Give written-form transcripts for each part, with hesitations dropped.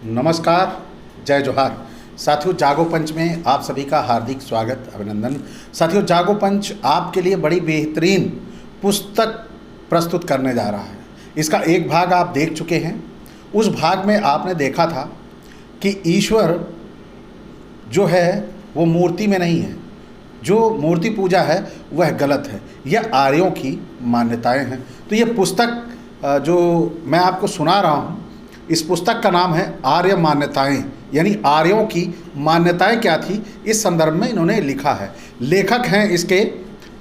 नमस्कार, जय जोहार। साथियों, जागो पंच में आप सभी का हार्दिक स्वागत, अभिनंदन। साथियों, जागो पंच आपके लिए बड़ी बेहतरीन पुस्तक प्रस्तुत करने जा रहा है। इसका एक भाग आप देख चुके हैं। उस भाग में आपने देखा था कि ईश्वर जो है वो मूर्ति में नहीं है, जो मूर्ति पूजा है वह गलत है। यह आर्यों की मान्यताएं हैं। तो ये पुस्तक जो मैं आपको सुना रहा हूँ, इस पुस्तक का नाम है आर्य मान्यताएं, यानी आर्यों की मान्यताएं क्या थी, इस संदर्भ में इन्होंने लिखा है। लेखक हैं इसके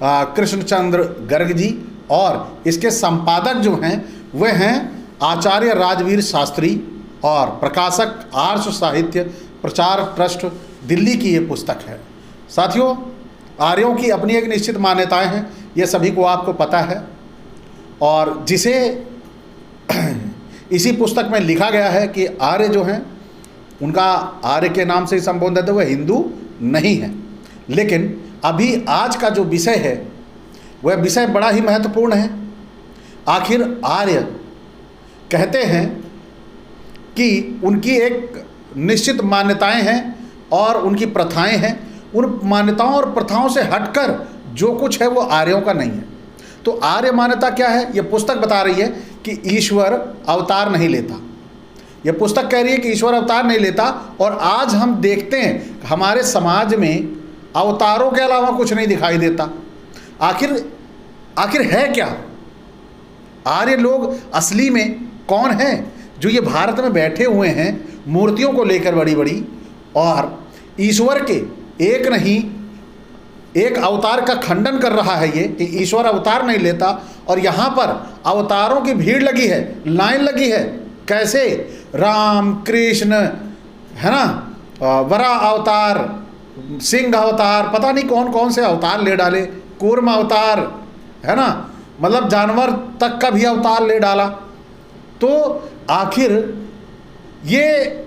कृष्णचंद्र गर्ग जी, और इसके संपादक जो हैं वह हैं आचार्य राजवीर शास्त्री, और प्रकाशक आर्ष साहित्य प्रचार ट्रस्ट, दिल्ली की ये पुस्तक है। साथियों, आर्यों की अपनी एक निश्चित मान्यताएं हैं, ये सभी को आपको पता है, और जिसे इसी पुस्तक में लिखा गया है कि आर्य जो हैं उनका आर्य के नाम से ही संबोधित है, वह हिंदू नहीं है। लेकिन अभी आज का जो विषय है वह विषय बड़ा ही महत्वपूर्ण है। आखिर आर्य कहते हैं कि उनकी एक निश्चित मान्यताएं हैं और उनकी प्रथाएं हैं। उन मान्यताओं और प्रथाओं से हटकर जो कुछ है वो आर्यों का नहीं है। तो आर्य मान्यता क्या है? ये पुस्तक बता रही है कि ईश्वर अवतार नहीं लेता। यह पुस्तक कह रही है कि ईश्वर अवतार नहीं लेता, और आज हम देखते हैं हमारे समाज में अवतारों के अलावा कुछ नहीं दिखाई देता। आखिर है क्या? आर्य लोग असली में कौन हैं? जो ये भारत में बैठे हुए हैं मूर्तियों को लेकर बड़ी बड़ी, और ईश्वर के एक नहीं एक अवतार का खंडन कर रहा है ये कि ईश्वर अवतार नहीं लेता। और यहाँ पर अवतारों की भीड़ लगी है, लाइन लगी है। कैसे? राम, कृष्ण, है ना, वराह अवतार, सिंह अवतार, पता नहीं कौन कौन से अवतार ले डाले, कूर्म अवतार, है ना, मतलब जानवर तक का भी अवतार ले डाला। तो आखिर ये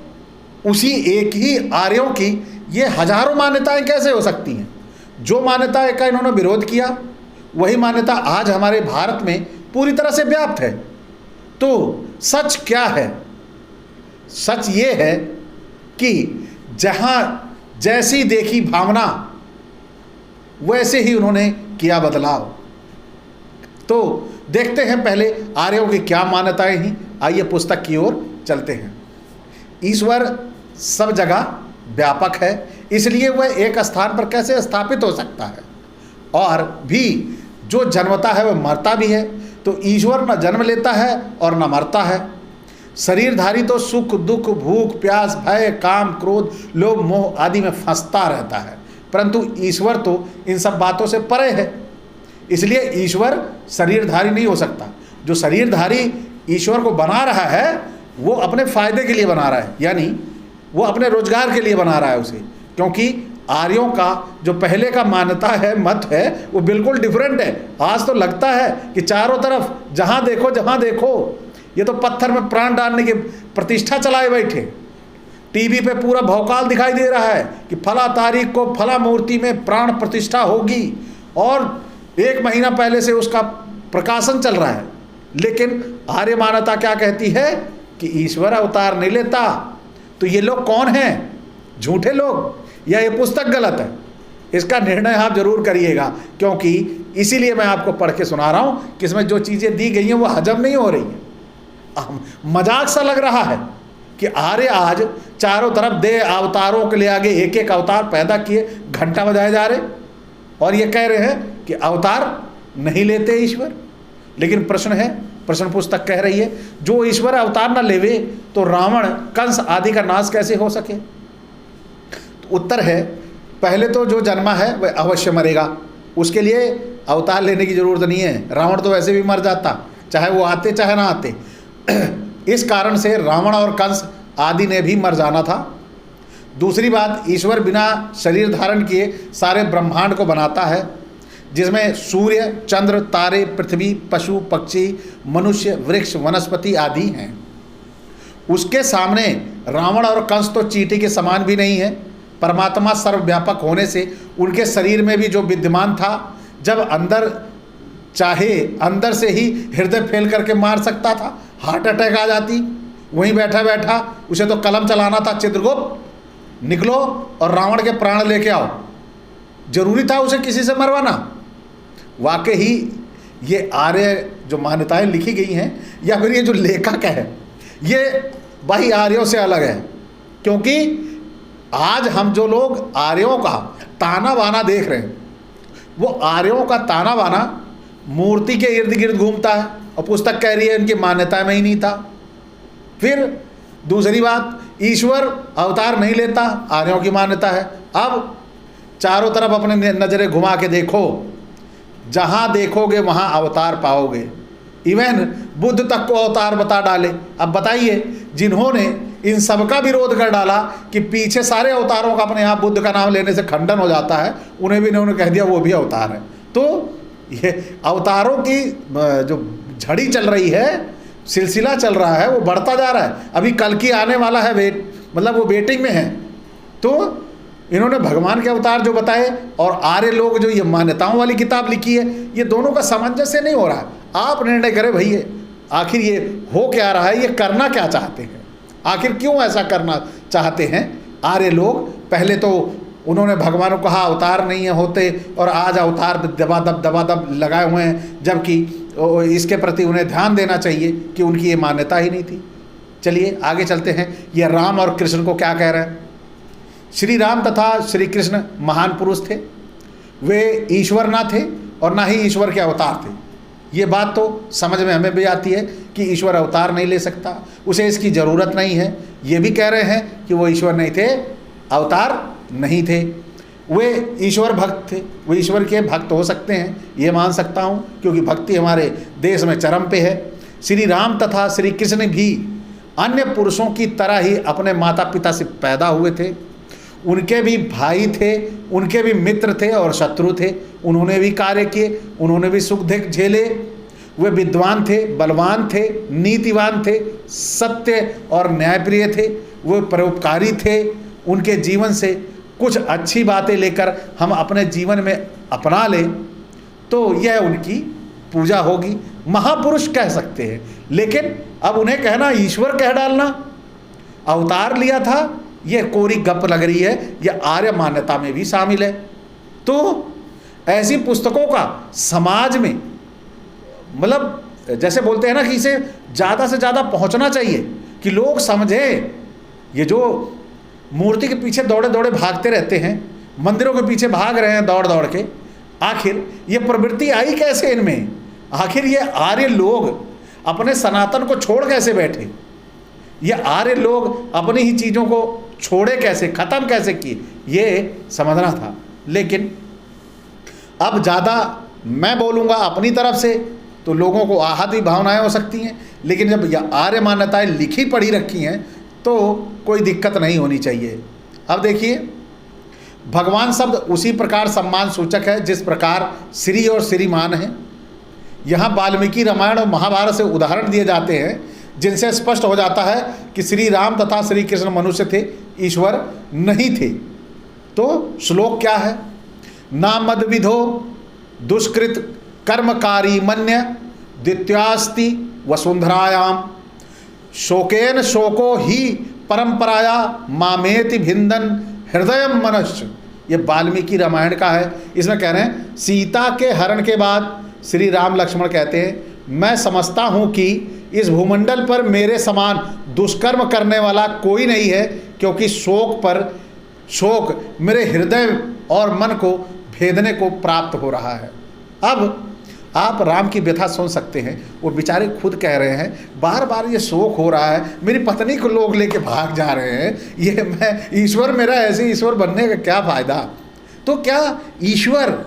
उसी एक ही आर्यों की ये हजारों मान्यताएं कैसे हो सकती हैं? जो मान्यता का इन्होंने विरोध किया वही मान्यता आज हमारे भारत में पूरी तरह से व्याप्त है। तो सच क्या है? सच ये है कि जहां जैसी देखी भावना वैसे ही उन्होंने किया बदलाव। तो देखते हैं पहले आर्यों की क्या मान्यताएं हैं। आइए पुस्तक की ओर चलते हैं। ईश्वर सब जगह व्यापक है, इसलिए वह एक स्थान पर कैसे स्थापित हो सकता है? और भी जो जन्मता है वह मरता भी है। तो ईश्वर न जन्म लेता है और न मरता है। शरीरधारी तो सुख दुख, भूख प्यास, भय, काम, क्रोध, लोभ, मोह आदि में फंसता रहता है, परंतु ईश्वर तो इन सब बातों से परे है। इसलिए ईश्वर शरीरधारी नहीं हो सकता। जो शरीरधारी ईश्वर को बना रहा है वो अपने फायदे के लिए बना रहा है, यानी वो अपने रोजगार के लिए बना रहा है उसे। क्योंकि आर्यों का जो पहले का मान्यता है, मत है, वो बिल्कुल डिफरेंट है। आज तो लगता है कि चारों तरफ जहाँ देखो ये तो पत्थर में प्राण डालने की प्रतिष्ठा चलाए बैठे। टीवी पे पूरा भौकाल दिखाई दे रहा है कि फला तारीख को फला मूर्ति में प्राण प्रतिष्ठा होगी, और 1 महीना पहले से उसका प्रकाशन चल रहा है। लेकिन आर्य मान्यता क्या कहती है कि ईश्वर अवतार नहीं लेता। तो ये लोग कौन हैं? झूठे लोग, या ये पुस्तक गलत है? इसका निर्णय आप जरूर करिएगा, क्योंकि इसीलिए मैं आपको पढ़ के सुना रहा हूँ कि इसमें जो चीज़ें दी गई हैं वो हजम नहीं हो रही हैं। मजाक सा लग रहा है कि आर्य आज चारों तरफ दे अवतारों के लिए आगे एक एक अवतार पैदा किए, घंटा बजाए जा रहे, और ये कह रहे हैं कि अवतार नहीं लेते ईश्वर। लेकिन प्रश्न है, प्रश्न पुस्तक कह रही है, जो ईश्वर अवतार न लेवे तो रावण, कंस आदि का नाश कैसे हो सके? तो उत्तर है, पहले तो जो जन्मा है वह अवश्य मरेगा, उसके लिए अवतार लेने की जरूरत नहीं है। रावण तो वैसे भी मर जाता, चाहे वो आते चाहे ना आते। इस कारण से रावण और कंस आदि ने भी मर जाना था। दूसरी बात, ईश्वर बिना शरीर धारण किए सारे ब्रह्मांड को बनाता है, जिसमें सूर्य, चंद्र, तारे, पृथ्वी, पशु, पक्षी, मनुष्य, वृक्ष, वनस्पति आदि हैं। उसके सामने रावण और कंस तो चींटी के समान भी नहीं है। परमात्मा सर्वव्यापक होने से उनके शरीर में भी जो विद्यमान था, जब अंदर चाहे अंदर से ही हृदय फेल करके मार सकता था, हार्ट अटैक आ जाती, वहीं बैठा बैठा उसे तो कलम चलाना था, चित्रगुप्त निकलो और रावण के प्राण लेके आओ। जरूरी था उसे किसी से मरवाना? वाकई ही ये आर्य जो मान्यताएं लिखी गई हैं या फिर ये जो लेखक है ये भाई आर्यों से अलग है। क्योंकि आज हम जो लोग आर्यों का ताना बाना देख रहे हैं, वो आर्यों का ताना बाना मूर्ति के इर्द गिर्द घूमता है और पुस्तक कह रही है इनकी मान्यता में ही नहीं था। फिर दूसरी बात, ईश्वर अवतार नहीं लेता, आर्यों की मान्यता है। अब चारों तरफ अपने नज़रें घुमा के देखो, जहाँ देखोगे वहाँ अवतार पाओगे। इवन बुद्ध तक को अवतार बता डाले। अब बताइए, जिन्होंने इन सब का विरोध कर डाला कि पीछे सारे अवतारों का अपने यहाँ बुद्ध का नाम लेने से खंडन हो जाता है, उन्हें भी इन्होंने कह दिया वो भी अवतार है। तो ये अवतारों की जो झड़ी चल रही है, सिलसिला चल रहा है, वो बढ़ता जा रहा है। अभी कल की आने वाला है, मतलब वो वेटिंग में है। तो इन्होंने भगवान के अवतार जो बताए और आर्य लोग जो ये मान्यताओं वाली किताब लिखी है, ये दोनों का सामंजस्य नहीं हो रहा है। आप निर्णय करें भैया, आखिर ये हो क्या रहा है, ये करना क्या चाहते हैं, आखिर क्यों ऐसा करना चाहते हैं आर्य लोग? पहले तो उन्होंने भगवान को कहा अवतार नहीं है होते, और आज अवतार दबादब लगाए हुए हैं, जबकि इसके प्रति उन्हें ध्यान देना चाहिए कि उनकी ये मान्यता ही नहीं थी। चलिए आगे चलते हैं, ये राम और कृष्ण को क्या कह रहे हैं। श्री राम तथा श्री कृष्ण महान पुरुष थे, वे ईश्वर ना थे और ना ही ईश्वर के अवतार थे। ये बात तो समझ में हमें भी आती है कि ईश्वर अवतार नहीं ले सकता, उसे इसकी ज़रूरत नहीं है। ये भी कह रहे हैं कि वो ईश्वर नहीं थे, अवतार नहीं थे, वे ईश्वर भक्त थे। वो ईश्वर के भक्त हो सकते हैं, ये मान सकता हूँ, क्योंकि भक्ति हमारे देश में चरम पे है। श्री राम तथा श्री कृष्ण भी अन्य पुरुषों की तरह ही अपने माता पिता से पैदा हुए थे। उनके भी भाई थे, उनके भी मित्र थे और शत्रु थे। उन्होंने भी कार्य किए, उन्होंने भी सुख दुख झेले। वे विद्वान थे, बलवान थे, नीतिवान थे, सत्य और न्यायप्रिय थे, वे परोपकारी थे। उनके जीवन से कुछ अच्छी बातें लेकर हम अपने जीवन में अपना लें तो यह उनकी पूजा होगी, महापुरुष कह सकते हैं। लेकिन अब उन्हें कहना ईश्वर कह डालना, अवतार लिया था, यह कोरी गप लग रही है, यह आर्य मान्यता में भी शामिल है। तो ऐसी पुस्तकों का समाज में, मतलब जैसे बोलते हैं ना कि इसे ज़्यादा से ज़्यादा पहुंचना चाहिए कि लोग समझें। ये जो मूर्ति के पीछे दौड़े दौड़े भागते रहते हैं, मंदिरों के पीछे भाग रहे हैं दौड़ दौड़ के, आखिर ये प्रवृत्ति आई कैसे इनमें? आखिर ये आर्य लोग अपने सनातन को छोड़ कैसे बैठे? ये आर्य लोग अपनी ही चीज़ों को छोड़े कैसे, ख़त्म कैसे किए, ये समझना था। लेकिन अब ज़्यादा मैं बोलूँगा अपनी तरफ से तो लोगों को आहत भी भावनाएं हो सकती हैं, लेकिन जब यह आर्य मान्यताएं लिखी पढ़ी रखी हैं तो कोई दिक्कत नहीं होनी चाहिए। अब देखिए, भगवान शब्द उसी प्रकार सम्मान सूचक है जिस प्रकार श्री और श्रीमान है। यहाँ वाल्मीकि रामायण और महाभारत से उदाहरण दिए जाते हैं जिनसे स्पष्ट हो जाता है कि श्री राम तथा श्री कृष्ण मनुष्य थे, ईश्वर नहीं थे। तो श्लोक क्या है? ना मद विधो दुष्कृत कर्मकारी मन्य द्वितीयास्ति वसुंधरायाम शोकेन शोको ही परंपराया मामेति भिंदन हृदय मनुष्य। ये वाल्मीकि रामायण का है। इसमें कह रहे हैं सीता के हरण के बाद श्री राम लक्ष्मण कहते हैं मैं समझता हूँ कि इस भूमंडल पर मेरे समान दुष्कर्म करने वाला कोई नहीं है, क्योंकि शोक मेरे हृदय और मन को भेदने को प्राप्त हो रहा है। अब आप राम की व्यथा सुन सकते हैं, वो बेचारे खुद कह रहे हैं बार बार ये शोक हो रहा है, मेरी पत्नी को लोग लेके भाग जा रहे हैं, ये मैं ईश्वर, मेरा ऐसे ईश्वर बनने का क्या फ़ायदा? तो क्या ईश्वर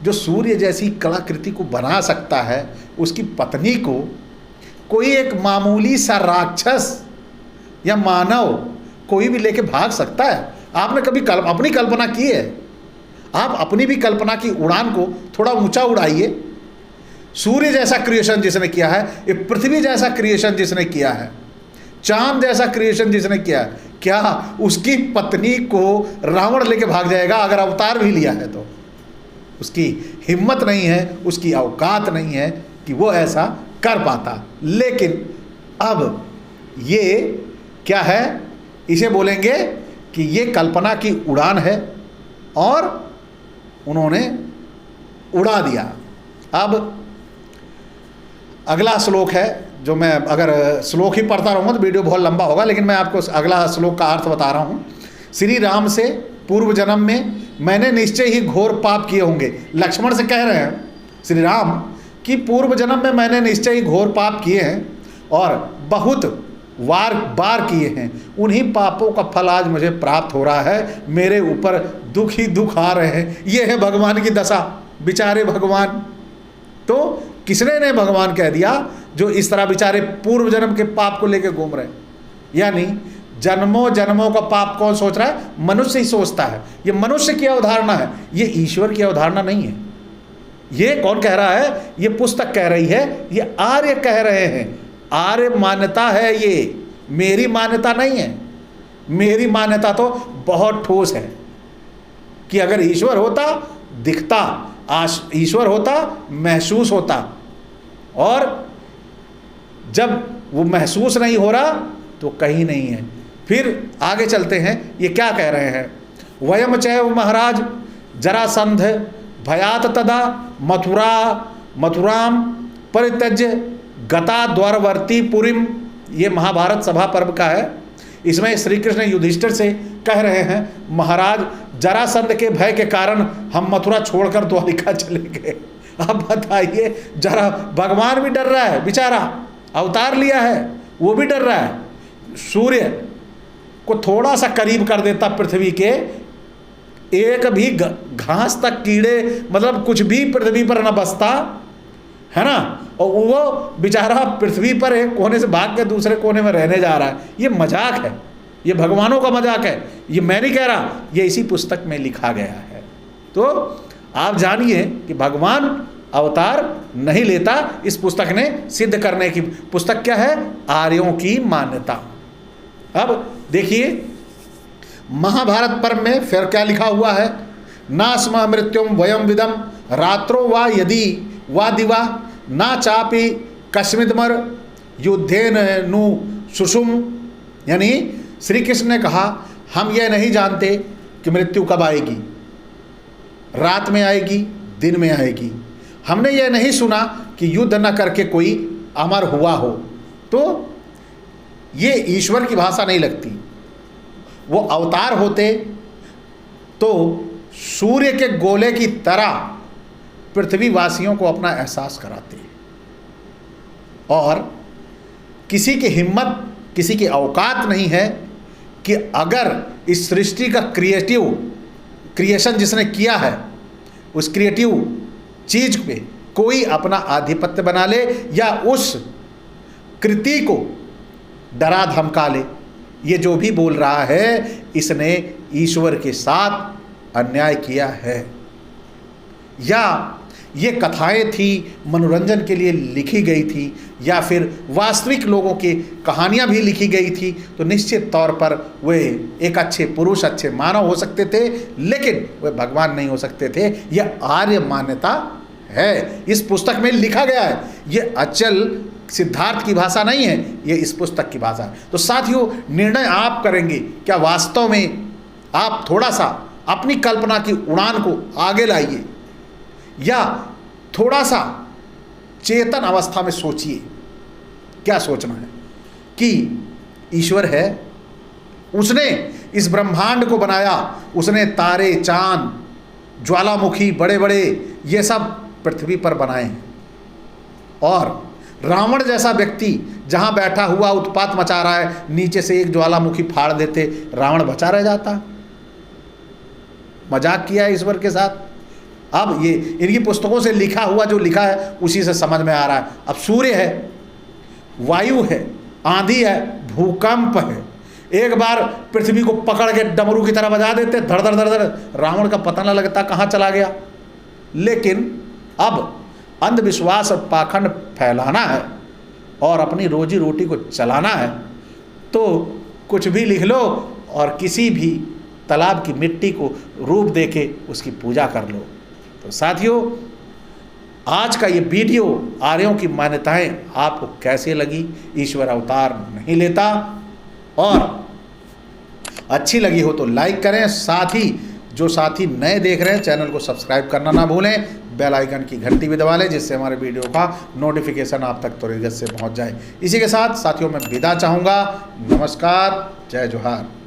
जो सूर्य जैसी कलाकृति को बना सकता है, उसकी पत्नी को कोई एक मामूली सा राक्षस या मानव कोई भी लेके भाग सकता है? आपने कभी अपनी कल्पना की है? आप अपनी भी कल्पना की उड़ान को थोड़ा ऊंचा उड़ाइए। सूर्य जैसा क्रिएशन जिसने किया है, ये पृथ्वी जैसा क्रिएशन जिसने किया है, चांद जैसा क्रिएशन जिसने किया है, क्या उसकी पत्नी को रावण लेके भाग जाएगा? अगर अवतार भी लिया है तो उसकी हिम्मत नहीं है, उसकी औकात नहीं है कि वो ऐसा कर पाता। लेकिन अब ये क्या है, इसे बोलेंगे कि ये कल्पना की उड़ान है और उन्होंने उड़ा दिया। अब अगला श्लोक है, जो मैं अगर श्लोक ही पढ़ता रहूँगा तो वीडियो बहुत लंबा होगा, लेकिन मैं आपको अगला श्लोक का अर्थ बता रहा हूँ। श्री राम से पूर्व जन्म में मैंने निश्चय ही घोर पाप किए होंगे। लक्ष्मण से कह रहे हैं श्री राम कि पूर्व जन्म में मैंने निश्चय ही घोर पाप किए हैं और बहुत बार किए हैं। उन्हीं पापों का फल आज मुझे प्राप्त हो रहा है। मेरे ऊपर दुख ही दुख आ रहे हैं। ये है भगवान की दशा, बेचारे भगवान। तो किसने ने भगवान कह दिया, जो इस तरह बेचारे पूर्व जन्म के पाप को लेकर घूम रहे हैं। यानी जन्मों जन्मों का पाप कौन सोच रहा है? मनुष्य ही सोचता है। ये मनुष्य की अवधारणा है, ये ईश्वर की अवधारणा नहीं है। ये कौन कह रहा है? ये पुस्तक कह रही है, ये आर्य कह रहे हैं। आर्य मान्यता है, ये मेरी मान्यता नहीं है। मेरी मान्यता तो बहुत ठोस है कि अगर ईश्वर होता दिखता, ईश्वर होता महसूस होता, और जब वो महसूस नहीं हो रहा तो कहीं नहीं है। फिर आगे चलते हैं, ये क्या कह रहे हैं? वयम चैव महाराज जरासंध भयात तदा मथुराम परित्यज्य गता द्वारवर्ती पुरीम। ये महाभारत सभा पर्व का है। इसमें श्री कृष्ण युधिष्ठिर से कह रहे हैं, महाराज जरासंध के भय के कारण हम मथुरा छोड़कर द्वारिका चले गए। अब बताइए, जरा भगवान भी डर रहा है, बेचारा अवतार लिया है, वो भी डर रहा है। सूर्य को थोड़ा सा करीब कर देता पृथ्वी के, एक भी घास तक कीड़े मतलब कुछ भी पृथ्वी पर न बसता है ना, और वो बेचारा पृथ्वी पर एक कोने से भाग के दूसरे कोने में रहने जा रहा है। ये मजाक है, ये भगवानों का मजाक है। ये मैं नहीं कह रहा, ये इसी पुस्तक में लिखा गया है। तो आप जानिए कि भगवान अवतार नहीं लेता। इस पुस्तक ने सिद्ध करने की पुस्तक क्या है? आर्यों की मान्यता। अब देखिए महाभारत पर्व में फिर क्या लिखा हुआ है? ना स्म मृत्युम वयम विदम रात्रो वा यदि वा दिवा ना चापी कस्मिदमर युद्धेन नु सुषुम। यानी श्री कृष्ण ने कहा, हम यह नहीं जानते कि मृत्यु कब आएगी, रात में आएगी, दिन में आएगी। हमने यह नहीं सुना कि युद्ध न करके कोई अमर हुआ हो। तो ये ईश्वर की भाषा नहीं लगती। वो अवतार होते तो सूर्य के गोले की तरह पृथ्वीवासियों को अपना एहसास कराते, और किसी की हिम्मत, किसी की औकात नहीं है कि अगर इस सृष्टि का क्रिएशन जिसने किया है, उस क्रिएटिव चीज पे कोई अपना आधिपत्य बना ले या उस कृति को डरा धमका ले। ये जो भी बोल रहा है, इसने ईश्वर के साथ अन्याय किया है। या ये कथाएं थी, मनोरंजन के लिए लिखी गई थी, या फिर वास्तविक लोगों की कहानियां भी लिखी गई थी, तो निश्चित तौर पर वे एक अच्छे पुरुष, अच्छे मानव हो सकते थे, लेकिन वे भगवान नहीं हो सकते थे। यह आर्य मान्यता है, इस पुस्तक में लिखा गया है। ये अचल सिद्धार्थ की भाषा नहीं है, ये इस पुस्तक की भाषा है। तो साथियों, निर्णय आप करेंगे, क्या वास्तव में आप थोड़ा सा अपनी कल्पना की उड़ान को आगे लाइए, या थोड़ा सा चेतन अवस्था में सोचिए। क्या सोचना है कि ईश्वर है, उसने इस ब्रह्मांड को बनाया, उसने तारे, चांद, ज्वालामुखी, बड़े बड़े ये सब पृथ्वी पर बनाए हैं। और रावण जैसा व्यक्ति जहां बैठा हुआ उत्पात मचा रहा है, नीचे से एक ज्वालामुखी फाड़ देते, रावण बचा रह जाता। मजाक किया है ईश्वर के साथ। अब ये इनकी पुस्तकों से लिखा हुआ जो लिखा है उसी से समझ में आ रहा है। अब सूर्य है, वायु है, आंधी है, भूकंप है, एक बार पृथ्वी को पकड़ के डमरू की तरह बजा देते, धड़ धड़ धड़ धड़, रावण का पता न लगता कहाँ चला गया। लेकिन अब अंधविश्वास और पाखंड फैलाना है और अपनी रोजी रोटी को चलाना है, तो कुछ भी लिख लो और किसी भी तालाब की मिट्टी को रूप देके उसकी पूजा कर लो। तो साथियों, आज का ये वीडियो आर्यों की मान्यताएं आपको कैसे लगी? ईश्वर अवतार नहीं लेता, और अच्छी लगी हो तो लाइक करें। साथ ही जो साथी नए देख रहे हैं चैनल को सब्सक्राइब करना ना भूलें, बेल आइकन की घंटी भी दबा लें जिससे हमारे वीडियो का नोटिफिकेशन आप तक तुरंत से पहुंच जाए। इसी के साथ साथियों मैं विदा चाहूँगा। नमस्कार, जय जोहार।